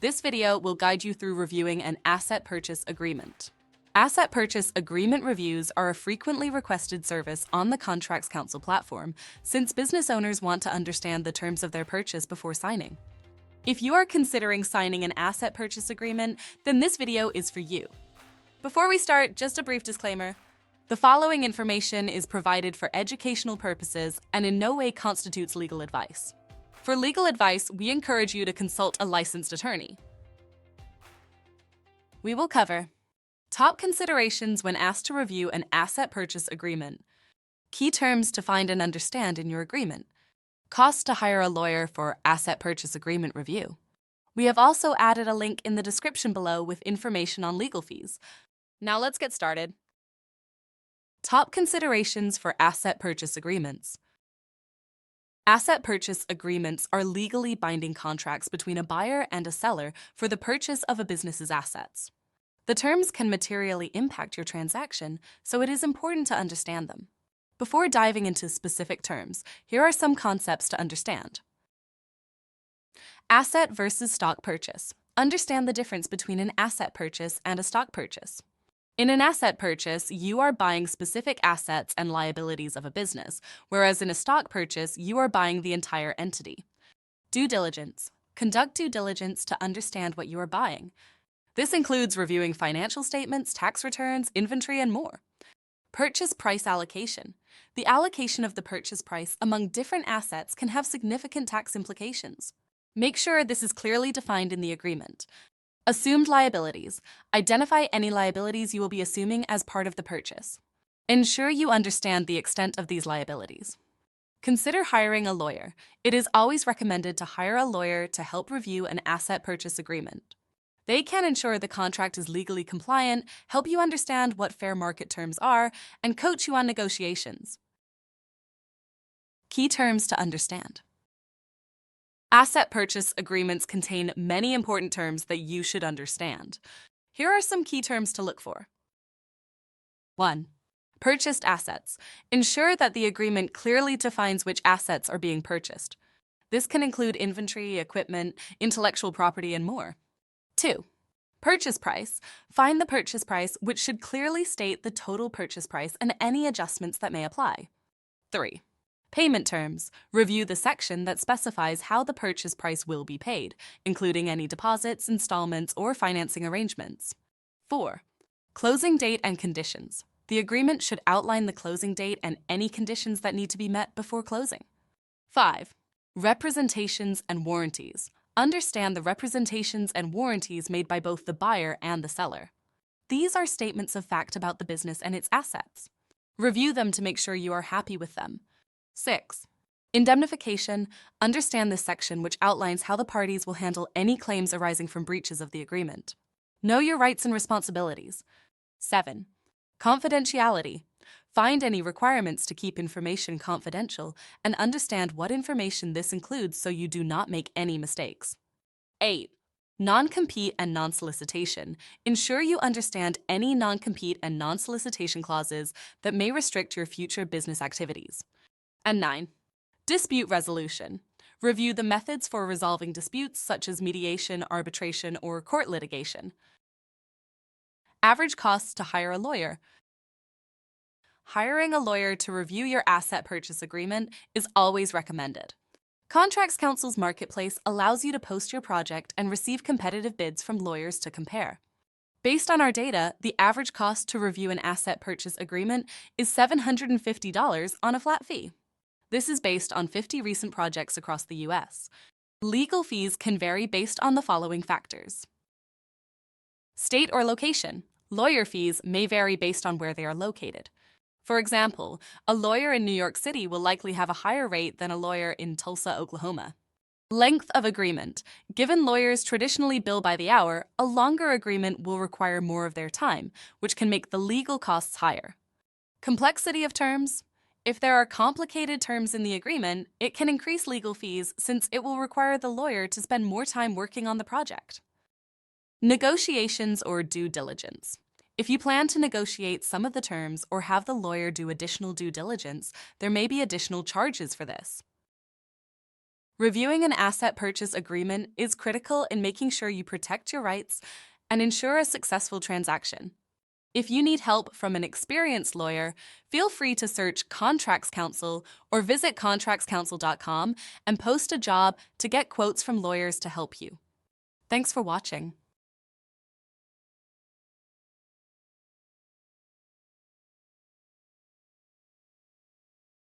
This video will guide you through reviewing an asset purchase agreement. Asset purchase agreement reviews are a frequently requested service on the ContractsCounsel platform since business owners want to understand the terms of their purchase before signing. If you are considering signing an asset purchase agreement, then this video is for you. Before we start, just a brief disclaimer. The following information is provided for educational purposes and in no way constitutes legal advice. For legal advice, we encourage you to consult a licensed attorney. We will cover top considerations when asked to review an asset purchase agreement, key terms to find and understand in your agreement, costs to hire a lawyer for asset purchase agreement review. We have also added a link in the description below with information on legal fees. Now let's get started. Top considerations for asset purchase agreements. Asset purchase agreements are legally binding contracts between a buyer and a seller for the purchase of a business's assets. The terms can materially impact your transaction, so it is important to understand them. Before diving into specific terms, here are some concepts to understand. Asset versus stock purchase. Understand the difference between an asset purchase and a stock purchase. In an asset purchase, you are buying specific assets and liabilities of a business, whereas in a stock purchase, you are buying the entire entity. Due diligence. Conduct due diligence to understand what you are buying. This includes reviewing financial statements, tax returns, inventory, and more. Purchase price allocation. The allocation of the purchase price among different assets can have significant tax implications. Make sure this is clearly defined in the agreement. Assumed liabilities. Identify any liabilities you will be assuming as part of the purchase. Ensure you understand the extent of these liabilities. Consider hiring a lawyer. It is always recommended to hire a lawyer to help review an asset purchase agreement. They can ensure the contract is legally compliant, help you understand what fair market terms are, and coach you on negotiations. Key terms to understand. Asset purchase agreements contain many important terms that you should understand. Here are some key terms to look for. 1. Purchased assets. Ensure that the agreement clearly defines which assets are being purchased. This can include inventory, equipment, intellectual property, and more. 2. Purchase price. Find the purchase price, which should clearly state the total purchase price and any adjustments that may apply. 3. Payment terms. Review the section that specifies how the purchase price will be paid, including any deposits, installments, or financing arrangements. 4. Closing date and conditions. The agreement should outline the closing date and any conditions that need to be met before closing. 5. Representations and warranties. Understand the representations and warranties made by both the buyer and the seller. These are statements of fact about the business and its assets. Review them to make sure you are happy with them. 6. Indemnification. Understand this section which outlines how the parties will handle any claims arising from breaches of the agreement. Know your rights and responsibilities. 7. Confidentiality. Find any requirements to keep information confidential and understand what information this includes so you do not make any mistakes. 8. Non-compete and non-solicitation. Ensure you understand any non-compete and non-solicitation clauses that may restrict your future business activities. And 9. Dispute resolution. Review the methods for resolving disputes such as mediation, arbitration, or court litigation. Average costs to hire a lawyer. Hiring a lawyer to review your asset purchase agreement is always recommended. ContractsCounsel's marketplace allows you to post your project and receive competitive bids from lawyers to compare. Based on our data, the average cost to review an asset purchase agreement is $750 on a flat fee. This is based on 50 recent projects across the U.S. Legal fees can vary based on the following factors. State or location. Lawyer fees may vary based on where they are located. For example, a lawyer in New York City will likely have a higher rate than a lawyer in Tulsa, Oklahoma. Length of agreement. Given lawyers traditionally bill by the hour, a longer agreement will require more of their time, which can make the legal costs higher. Complexity of terms. If there are complicated terms in the agreement, it can increase legal fees since it will require the lawyer to spend more time working on the project. Negotiations or due diligence. If you plan to negotiate some of the terms or have the lawyer do additional due diligence, there may be additional charges for this. Reviewing an asset purchase agreement is critical in making sure you protect your rights and ensure a successful transaction. If you need help from an experienced lawyer, feel free to search Contracts Counsel or visit ContractsCounsel.com and post a job to get quotes from lawyers to help you. Thanks for watching.